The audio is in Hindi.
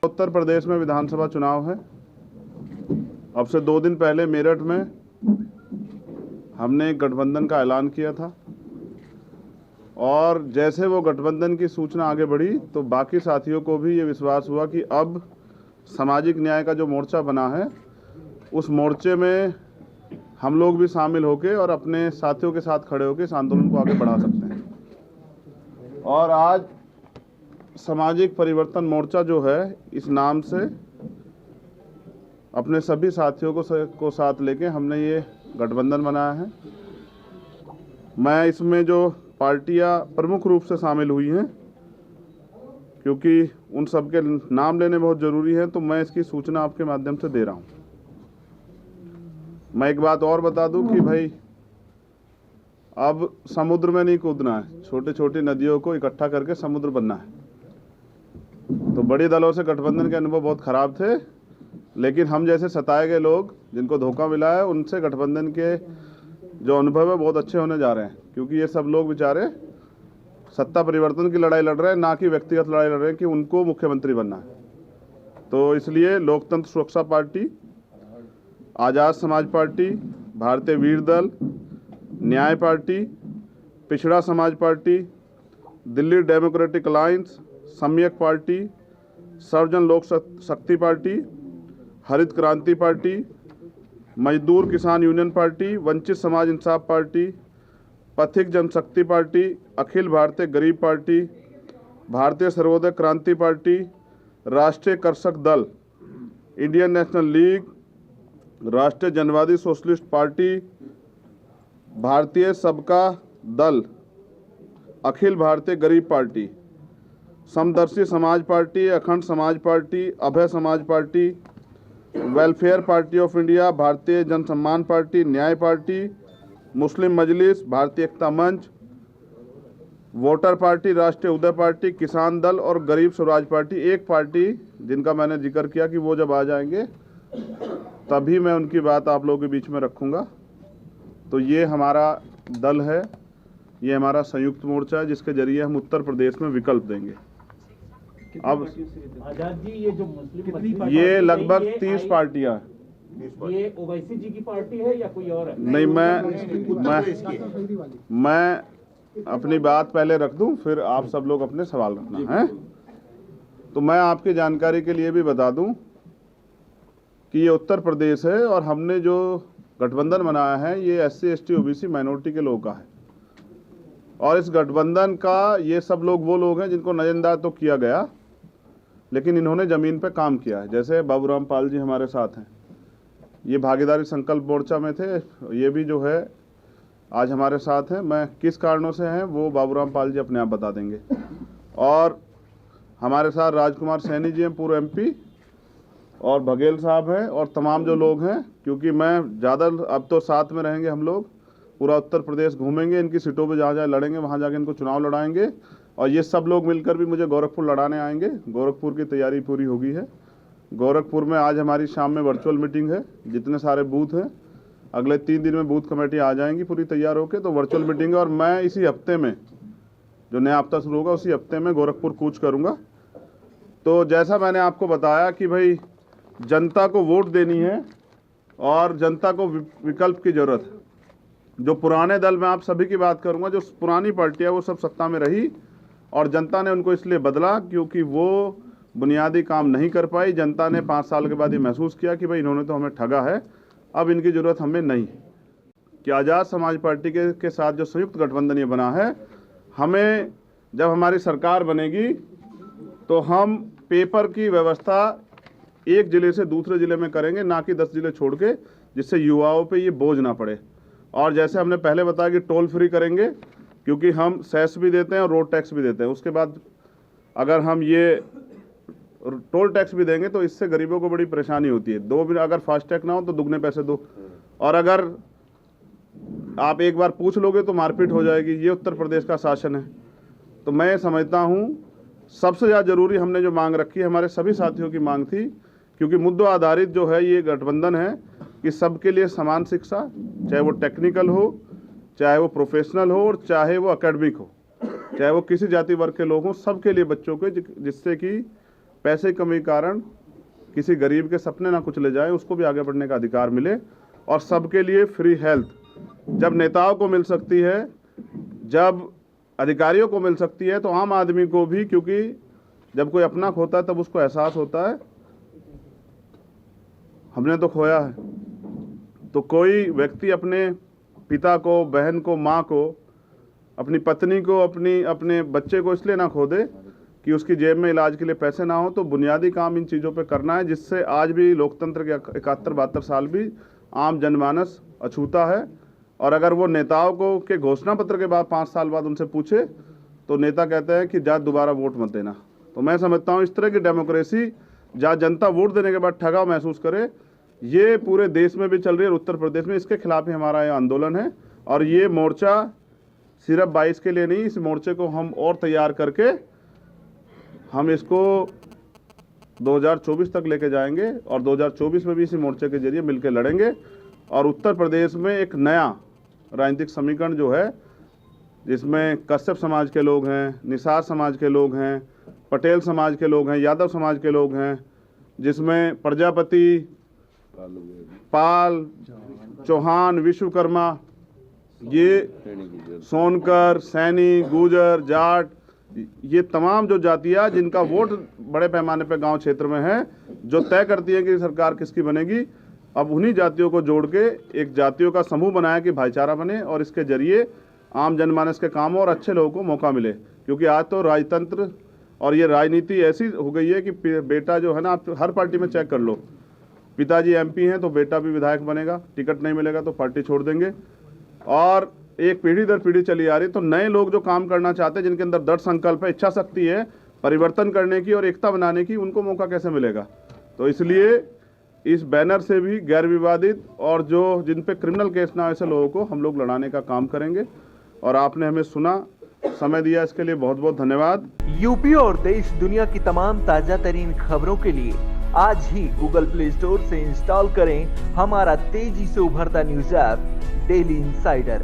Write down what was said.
उत्तर प्रदेश में विधानसभा चुनाव है। अब से 2 दिन पहले मेरठ में हमने एक गठबंधन का ऐलान किया था और जैसे वो गठबंधन की सूचना आगे बढ़ी तो बाकी साथियों को भी ये विश्वास हुआ कि अब सामाजिक न्याय का जो मोर्चा बना है उस मोर्चे में हम लोग भी शामिल होकर और अपने साथियों के साथ खड़े होकर इस आंदोलन को आगे बढ़ा सकते हैं। और आज सामाजिक परिवर्तन मोर्चा जो है इस नाम से अपने सभी साथियों को साथ लेके हमने ये गठबंधन बनाया है। मैं इसमें जो पार्टियां प्रमुख रूप से शामिल हुई हैं, क्योंकि उन सब के नाम लेने बहुत ज़रूरी है, तो मैं इसकी सूचना आपके माध्यम से दे रहा हूं। मैं एक बात और बता दूं कि भाई अब समुद्र में नहीं कूदना है, छोटी छोटी नदियों को इकट्ठा करके समुद्र बनना है। तो बड़ी दलों से गठबंधन के अनुभव बहुत ख़राब थे, लेकिन हम जैसे सताए गए लोग जिनको धोखा मिला है उनसे गठबंधन के जो अनुभव है बहुत अच्छे होने जा रहे हैं, क्योंकि ये सब लोग बेचारे सत्ता परिवर्तन की लड़ाई लड़ रहे हैं, ना कि व्यक्तिगत लड़ाई लड़ रहे हैं कि उनको मुख्यमंत्री बनना है। तो इसलिए लोकतंत्र सुरक्षा पार्टी, आज़ाद समाज पार्टी, भारतीय वीर दल, न्याय पार्टी, पिछड़ा समाज पार्टी, दिल्ली डेमोक्रेटिक अलायंस, सम्यक पार्टी, सर्वजन लोक शक्ति पार्टी, हरित क्रांति पार्टी, मजदूर किसान यूनियन पार्टी, वंचित समाज इंसाफ पार्टी, पथिक जनशक्ति पार्टी, अखिल भारतीय गरीब पार्टी, भारतीय सर्वोदय क्रांति पार्टी, राष्ट्रीय कर्षक दल, इंडियन नेशनल लीग, राष्ट्रीय जनवादी सोशलिस्ट पार्टी, भारतीय सबका दल, अखिल भारतीय गरीब पार्टी, समदर्शी समाज पार्टी, अखंड समाज पार्टी, अभय समाज party, welfare party of India, भारतीय जन सम्मान पार्टी, न्याय पार्टी, मुस्लिम मजलिस, भारतीय एकता मंच, वोटर पार्टी, राष्ट्रीय उदय पार्टी, किसान दल और गरीब स्वराज पार्टी। एक पार्टी जिनका मैंने जिक्र किया कि वो जब आ जाएंगे तभी मैं उनकी बात आप लोगों के बीच में रखूंगा। तो ये हमारा दल है, ये हमारा संयुक्त मोर्चा है जिसके जरिए हम उत्तर प्रदेश में विकल्प देंगे। अब आजाद जी, ये जो मुस्लिम ये लगभग 30 पार्टियां हैं। ये ओवैसी जी की पार्टी है या कोई और है? नहीं, मैं अपनी बात पहले रख दूं, फिर आप सब लोग अपने सवाल रखना है। तो मैं आपकी जानकारी के लिए भी बता दूं कि ये उत्तर प्रदेश है और हमने जो गठबंधन बनाया है ये SC ST OBC माइनॉरिटी के लोगों का है। और इस गठबंधन का ये सब लोग वो लोग हैं जिनको नजरअंदाज तो किया गया, लेकिन इन्होंने ज़मीन पे काम किया है। जैसे बाबूराम पाल जी हमारे साथ हैं, ये भागीदारी संकल्प मोर्चा में थे, ये भी जो है आज हमारे साथ हैं। मैं किस कारणों से हैं वो बाबूराम पाल जी अपने आप बता देंगे। और हमारे साथ राजकुमार सैनी जी हैं, पूर्व MP, और बघेल साहब हैं और तमाम जो लोग हैं, क्योंकि मैं ज़्यादा अब तो साथ में रहेंगे, हम लोग पूरा उत्तर प्रदेश घूमेंगे, इनकी सीटों पे जहाँ जहाँ लड़ेंगे वहाँ जाके इनको चुनाव लड़ाएंगे। और ये सब लोग मिलकर भी मुझे गोरखपुर लड़ाने आएंगे। गोरखपुर की तैयारी पूरी हो गई है। गोरखपुर में आज हमारी शाम में वर्चुअल मीटिंग है, जितने सारे बूथ हैं अगले 3 दिन में बूथ कमेटी आ जाएंगी पूरी तैयार होकर। तो वर्चुअल मीटिंग है और मैं इसी हफ्ते में, जो नया हफ्ता शुरू होगा उसी हफ्ते में गोरखपुर कूच करूँगा। तो जैसा मैंने आपको बताया कि भाई जनता को वोट देनी है और जनता को विकल्प की ज़रूरत है। जो पुराने दल में आप सभी की बात करूंगा, जो पुरानी पार्टियां वो सब सत्ता में रही और जनता ने उनको इसलिए बदला क्योंकि वो बुनियादी काम नहीं कर पाई। जनता ने 5 साल के बाद ये महसूस किया कि भाई इन्होंने तो हमें ठगा है, अब इनकी ज़रूरत हमें नहीं। कि आज़ाद समाज पार्टी के साथ जो संयुक्त गठबंधन ये बना है, हमें जब हमारी सरकार बनेगी तो हम पेपर की व्यवस्था एक ज़िले से दूसरे ज़िले में करेंगे, ना कि 10 ज़िले छोड़ के, जिससे युवाओं पे ये बोझ ना पड़े। और जैसे हमने पहले बताया कि टोल फ्री करेंगे, क्योंकि हम सेस भी देते हैं और रोड टैक्स भी देते हैं। उसके बाद अगर हम ये टोल टैक्स भी देंगे तो इससे गरीबों को बड़ी परेशानी होती है। अगर फास्टैग ना हो तो दुगने पैसे दो, और अगर आप एक बार पूछ लोगे तो मारपीट हो जाएगी। ये उत्तर प्रदेश का शासन है। तो मैं समझता हूँ सबसे ज़्यादा ज़रूरी हमने जो मांग रखी है, हमारे सभी साथियों की मांग थी, क्योंकि मुद्दों आधारित जो है ये गठबंधन है कि सबके लिए समान शिक्षा, चाहे वो टेक्निकल हो, चाहे वो प्रोफेशनल हो और चाहे वो एकेडमिक हो, चाहे वो किसी जाति वर्ग के लोग हों, सबके लिए बच्चों के, जिससे कि पैसे की कमी के कारण किसी गरीब के सपने ना कुचले जाए, उसको भी आगे बढ़ने का अधिकार मिले। और सबके लिए फ्री हेल्थ जब नेताओं को मिल सकती है, जब अधिकारियों को मिल सकती है, तो आम आदमी को भी, क्योंकि जब कोई अपना खोता है तब उसको एहसास होता है हमने तो खोया है। तो कोई व्यक्ति अपने पिता को, बहन को, माँ को, अपनी पत्नी को, अपने बच्चे को इसलिए ना खो दे कि उसकी जेब में इलाज के लिए पैसे ना हो। तो बुनियादी काम इन चीज़ों पे करना है, जिससे आज भी लोकतंत्र के 71-72 साल भी आम जनमानस अछूता है। और अगर वो नेताओं को के घोषणा पत्र के बाद 5 साल बाद उनसे पूछे तो नेता कहते हैं कि जा दोबारा वोट मत देना। तो मैं समझता हूँ इस तरह की डेमोक्रेसी जहाँ जनता वोट देने के बाद ठगा महसूस करे, ये पूरे देश में भी चल रही है, उत्तर प्रदेश में। इसके खिलाफ ही हमारा ये आंदोलन है। और ये मोर्चा सिर्फ 22 के लिए नहीं, इस मोर्चे को हम और तैयार करके हम इसको 2024 तक लेके जाएंगे और 2024 में भी इसी मोर्चे के जरिए मिलकर लड़ेंगे। और उत्तर प्रदेश में एक नया राजनीतिक समीकरण जो है, जिसमें कश्यप समाज के लोग हैं, निसार समाज के लोग हैं, पटेल समाज के लोग हैं, यादव समाज के लोग हैं, जिसमें प्रजापति, पाल, चौहान, विश्वकर्मा, ये सोनकर, सैनी, गुजर, जाट, ये तमाम जो जातियाँ जिनका वोट बड़े पैमाने पे गांव क्षेत्र में है, जो तय करती है कि सरकार किसकी बनेगी, अब उन्हीं जातियों को जोड़ के एक जातियों का समूह बनाया कि भाईचारा बने और इसके जरिए आम जनमानस के काम और अच्छे लोगों को मौका मिले। क्योंकि आज तो राजतंत्र और ये राजनीति ऐसी हो गई है कि बेटा जो है ना, आप हर पार्टी में चेक कर लो, पिताजी MP हैं तो बेटा भी विधायक बनेगा, टिकट नहीं मिलेगा तो पार्टी छोड़ देंगे। और एक पीढ़ी दर पीढ़ी चली आ रही। तो नए लोग जो काम करना चाहते हैं, जिनके अंदर दृढ़ संकल्प है, इच्छा शक्ति है परिवर्तन करने की और एकता बनाने की, उनको मौका कैसे मिलेगा। तो इसलिए इस बैनर से भी गैर विवादित और जो जिन पे क्रिमिनल केस ना, ऐसे लोगों को हम लोग लड़ाने का काम करेंगे। और आपने हमें सुना, समय दिया, इसके लिए बहुत बहुत धन्यवाद। यूपी और देश दुनिया की तमाम ताजा तरीन खबरों के लिए आज ही गूगल प्ले स्टोर से इंस्टॉल करें हमारा तेजी से उभरता न्यूज ऐप डेली इंसाइडर।